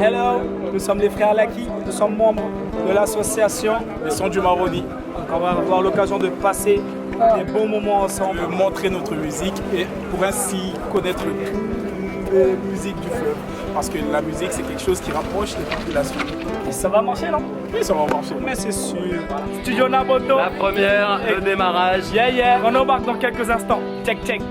Hello, nous sommes les frères Laki, nous sommes membres de l'association Les Sons du Maroni. Donc on va avoir l'occasion de passer des bons moments ensemble, De montrer notre musique et pour ainsi connaître toutes les musiques du fleuve. Parce que la musique, c'est quelque chose qui rapproche les populations. Et ça va marcher, non? Oui, ça va marcher. Mais c'est sûr. Studio Naboto. La première, le démarrage. Yeah, yeah. On embarque dans quelques instants. Check, check.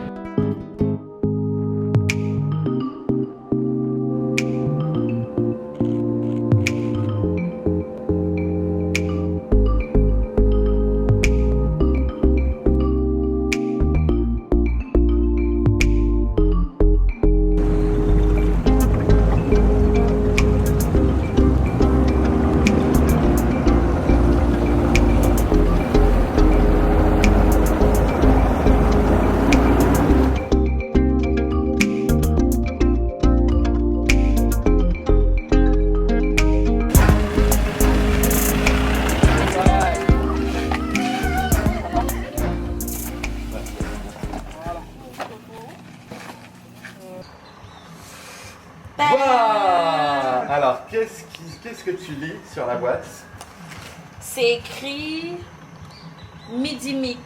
Waouh! Alors, qu'est-ce que tu lis sur la boîte? C'est écrit Midi Mix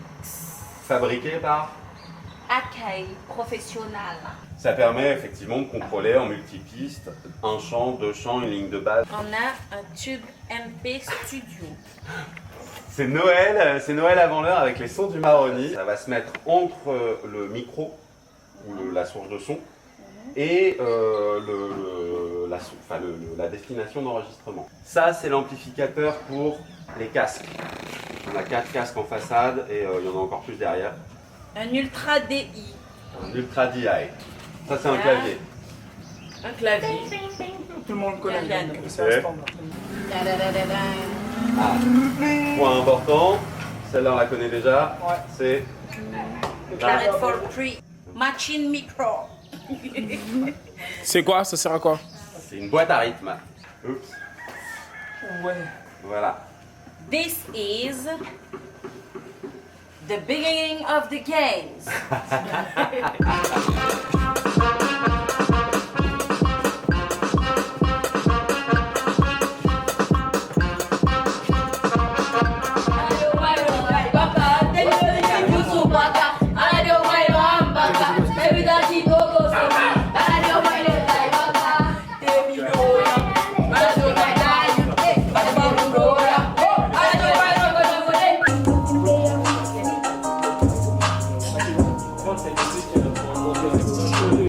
Fabriqué par? Akai Professionnel. Ça permet effectivement de contrôler en multipiste un chant, deux chants, une ligne de base. On a un tube MP Studio. C'est Noël avant l'heure avec les sons du Maroni. Ça va se mettre entre le micro ou la source de son et la destination d'enregistrement. Ça, c'est l'amplificateur pour les casques. On a 4 casques en façade et il y en a encore plus derrière. Un Ultra DI. Un Ultra DI. Ça, c'est un clavier. Un clavier. Tout le monde connaît. Piano. Donc c'est un standard. Da-da-da-da-da. Point important, celle-là on la connaît déjà, Ouais. c'est Claret for 3. Machine Micro. C'est quoi? Ça sert à quoi? c'est une boîte à rythme. Oups, Ouais. voilà. This is the beginning of the games.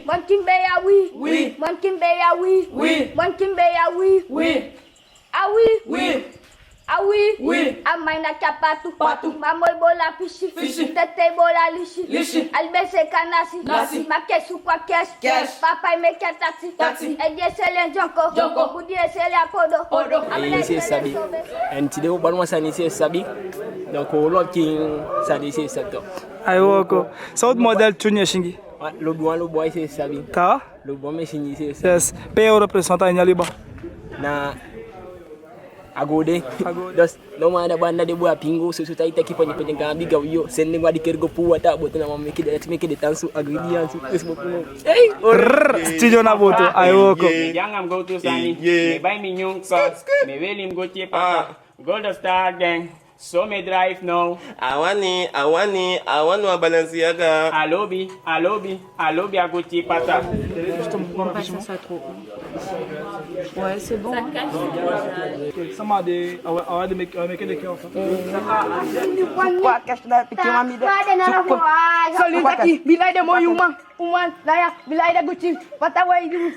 Monkimbeya oui. Oui. Monkimbeya oui. Oui. Monkimbeya oui. Oui. Ah oui. Oui. Ah oui. Oui. Amaina kapatu. Patu. Mamol bola fishi. Fishi. Tete bola lishi. Lishi. Albese kanasi. Nasi. Makesu kwa kes. Kes. Papa meke taxi. Taxi. Edie sele jonko. Jonko. Budi sele akodo. Podo. Amele Ici Sabi. And today we want to say Sabi. Donc au lot qui ça dit c'est ça. Ayoko. Saud model tunye shingi. Le bois c'est Sabi. Ta? Le bois mais c'est ça. Yes. Paye au représentant Nyaliba. Na agode. Agode. Dos no mana banda de bois pingo so tai taki poni poni gambi gawiyo sen ni wadi kergo puwata botana mam meki de tansu ingredients Facebook. Hey, Studio Naboto. Ayoko. Young go to Sunny. Yeah. Me buy me young cars. Me will him go to Papa. Go to Star Gang. So me drive now. Awani, wa Balenciaga. Alobi, I go to Pata. Ça trop. Ouais, c'est bon. Ça m'a des. Ah ouais, des mecs des cœurs. Solidaki, bilai de moyuma, uman, laya, bilai de gucci, patawa idu.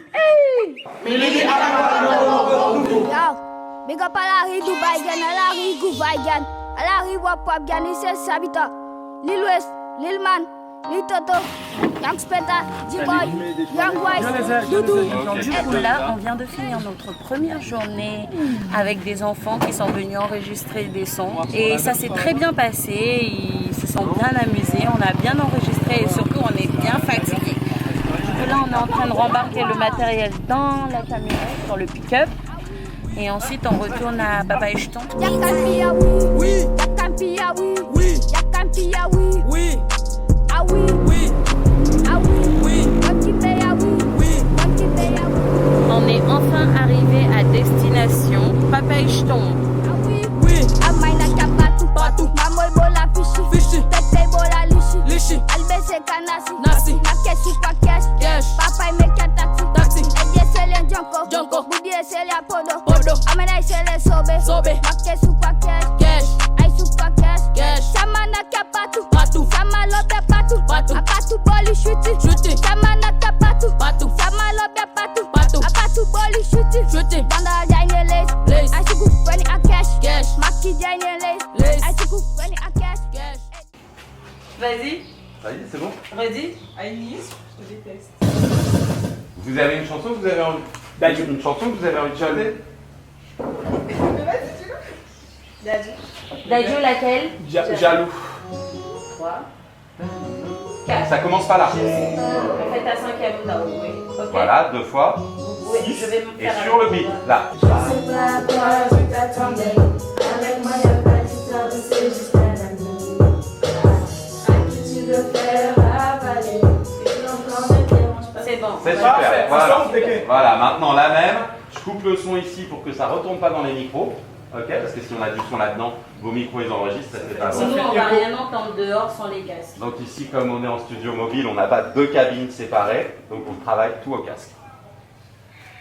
Big up Alari Dubai Gan, Alari Dubai Gan, Alari Wapap Gan, c'est Sabita, Lil West, Lil Man, Lil Toto, Young Speta, J-Boy, Young Wise, Doudou. Là, on vient de finir notre première journée avec des enfants qui sont venus enregistrer des sons. Et ça s'est très bien passé, ils se sont bien amusés, on a bien enregistré et surtout on est bien fatigués. Là, on est en train de rembarquer le matériel dans la camionnette, dans le pick-up. Et ensuite, on retourne à Baba Echton. Yakampia oui, Yakampia oui, oui, Yakampia oui, oui, ah oui, oui, ah oui, oui, Monkimbeya oui, oui, Monkimbeya oui. On est enfin arrivé nasi. Nasi. Nake super cash. Cash. Papa make a taxi. Taxi. Eje sele jonko. Jonko. Budi sele podo. Podo. Amena sele sobe. Sobe. Nake super cash. Cash. Ay super cash. Cash. Sama nake patu. Patu. Sama lobe patu. Patu. Apatu boli shuti. Shuti. Sama nake patu. Patu. Sama lobe patu. Patu. Apatu boli shuti. Shuti. Banda jaine lace. Lace. I should go funny a cash. Cash. Maki jaine lace. Lace. I should go funny a cash. Cash. Vas-y, Ça y est, c'est bon. redis. Aïnis, je te déteste. Vous avez une chanson que vous avez envie une chanson que vous avez envie de chanter? Dadju, laquelle? Jaloux. 3. Ça commence par là. En fait, à 5e temps, oui. Ok. Voilà, 2 fois. Oui, je vais me Et faire sur le beat, là. C'est bon. C'est Voilà. super. Voilà, maintenant la même. Je coupe le son ici pour que ça ne retombe pas dans les micros. Ok, parce que si on a du son là-dedans, vos micros ils enregistrent, ça fait pas Sinon, bon. on va rien entendre dehors sans les casques. Donc ici, comme on est en studio mobile, on n'a pas 2 cabines séparées, donc on travaille tout au casque.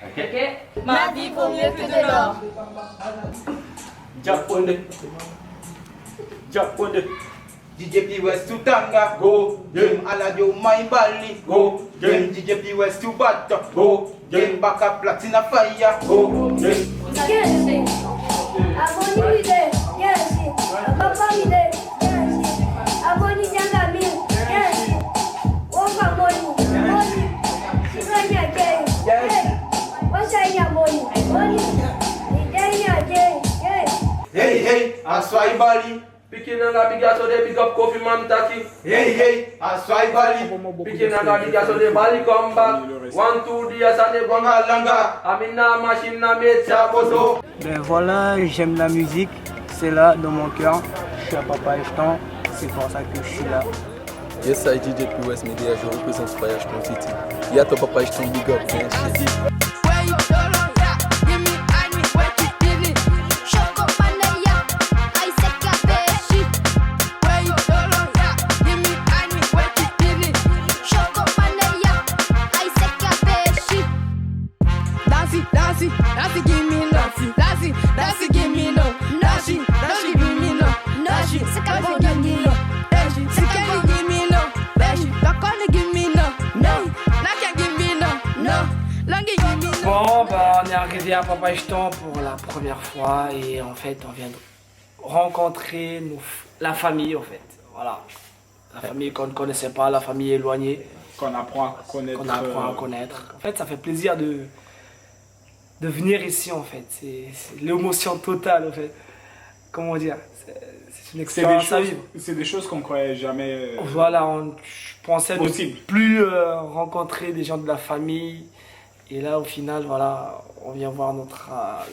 Ok. Ok. Ma vie vaut mieux que de l'or. Japonais. Japonais. DJ P West to Tanga, go. Game Aladio My Bali, go. Game DJ P West to Bata, go. Game Baka Platina Fire, go. Game. Aboni ide, yes. Papa ide, yes. Aboni janga mi, yes. Ofa moni, moni. Siranya gay, yes. Wasanya moni, moni. Idenya gay, yes. Hey, hey, Aswai Bali. Picking on a big ass, so they pick up Kofi Man Taki. Hey, hey, Aswai Bali. Picking on a big ass, so they bally come back. 1, 2 dias, and they Gonga Langa. Amina machine na mecha kodo. Ben voilà, j'aime la musique, c'est là dans mon cœur. Je suis à Papa Echtan, c'est pour ça que je suis là. Yes, I DJ P West Media, je représente Papa Echtan City. Y'a ton Papa Echtan big up, man. Bon, bah, on est arrivé à Papa Echtan pour la première fois et en fait on vient de rencontrer la famille en fait. Voilà. La famille qu'on ne connaissait pas, la famille éloignée. Qu'on apprend à connaître. Qu'on apprend à connaître. En fait, ça fait plaisir de venir ici en fait. C'est l'émotion totale en fait. Comment dire? C'est une expérience à vivre. C'est des choses qu'on ne croyait jamais. Voilà, je pensais possible. ne plus rencontrer des gens de la famille. Et là, au final, voilà, on vient voir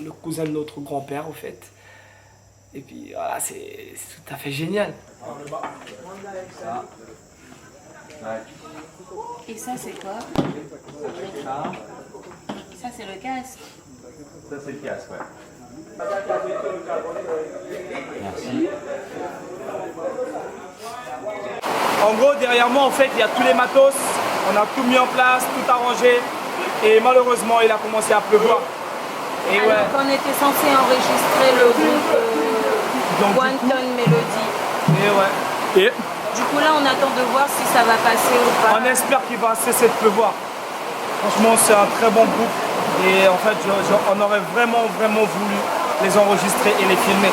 le cousin de notre grand-père, au fait. Et puis, voilà, c'est tout à fait génial. Et ça, c'est quoi? Ça, c'est le casque. Ça, c'est le casque, ouais. Merci. En gros, derrière moi, en fait, il y a tous les matos. On a tout mis en place, tout arrangé. Et malheureusement, il a commencé à pleuvoir. Et alors ouais. qu'on était censé enregistrer le groupe Quantum Melody. Et ouais. Et du coup, là, on attend de voir si ça va passer ou pas. on espère qu'il va cesser de pleuvoir. Franchement, c'est un très bon groupe. Et en fait, on aurait vraiment voulu les enregistrer et les filmer.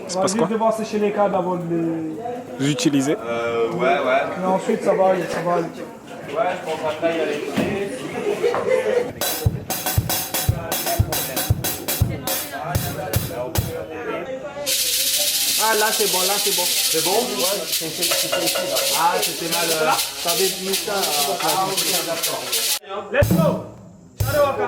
C'est parce quoi? Devoir sécher les câbles avant de les utiliser. Ouais. Mais ensuite, ça va aller. Ouais, je pense après il y a les clés. Ah là c'est bon, C'est bon? Ouais, c'est ici. Ah, c'était mal. Ça avait mis ça. Let's go! Ciao, Waka.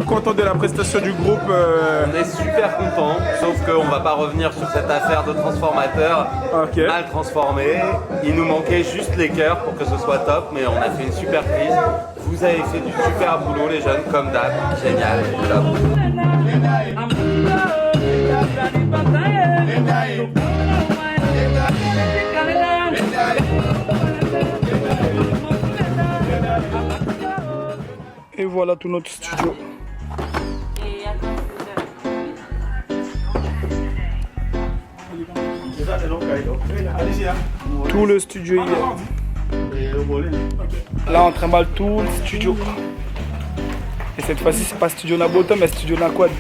Content de la prestation du groupe. On est super content, sauf qu'on va pas revenir sur cette affaire de transformateur mal transformé. Il nous manquait juste les chœurs pour que ce soit top, mais on a fait une super prise. Vous avez fait du super boulot les jeunes, comme d'hab. Génial, top. Et voilà tout notre studio. Tout le studio hier. Là on trimballe tout le studio. Et cette fois-ci c'est pas studio Naboto mais studio Naquad.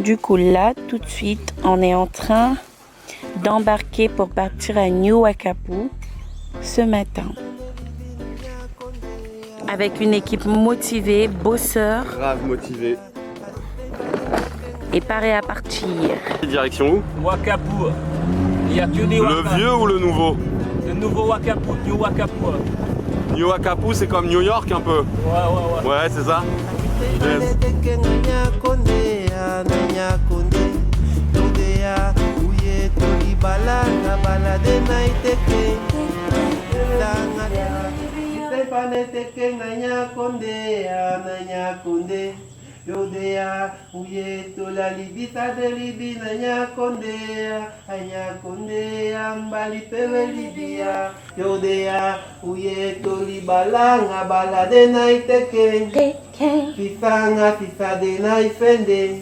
Du coup là tout de suite on est en train d'embarquer pour partir à New Wakapu ce matin. Avec une équipe motivée, bosseur. Grave motivé. Et paré à partir. Direction où? Wakapu. Il y a que des Le vieux ou le nouveau? Le nouveau Wakapu, New Wakapu. New Wakapu, c'est comme New York un peu. Ouais. Ouais, c'est ça. Yes. Yodea, uyeto la libisa de libi nanya kondea, anya kondea mbali pewe libia. Yodea, uyeto libalanga balade na iteke. Fisanga fisade na ifende.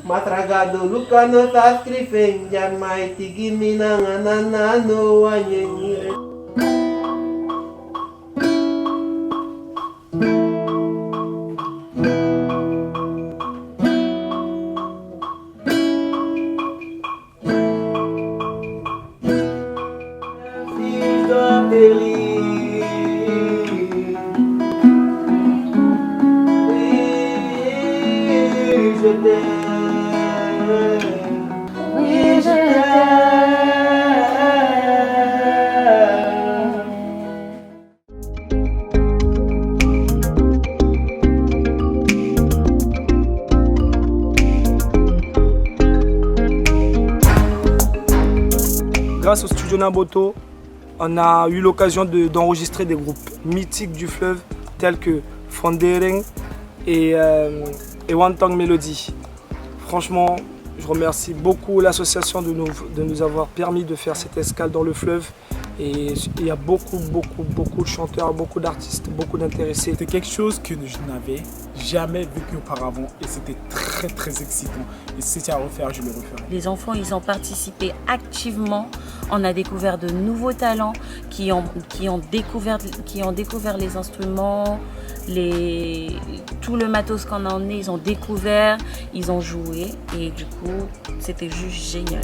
Matragado luka no tascrifen, jamaiti gimina nganana no wanyenyire. Grâce au studio Naboto, on a eu l'occasion d'enregistrer des groupes mythiques du fleuve tels que Fondereng et Wantang Melody. Franchement, je remercie beaucoup l'association de nous avoir permis de faire cette escale dans le fleuve. Et il y a beaucoup de chanteurs, beaucoup d'artistes, beaucoup d'intéressés. C'était quelque chose que je n'avais jamais vécu auparavant et c'était très excitant. Et si c'était à refaire, je le referais. Les enfants, ils ont participé activement. On a découvert de nouveaux talents qui ont découvert les instruments, tout le matos qu'on a emmené, ils ont découvert, ils ont joué et du coup, c'était juste génial.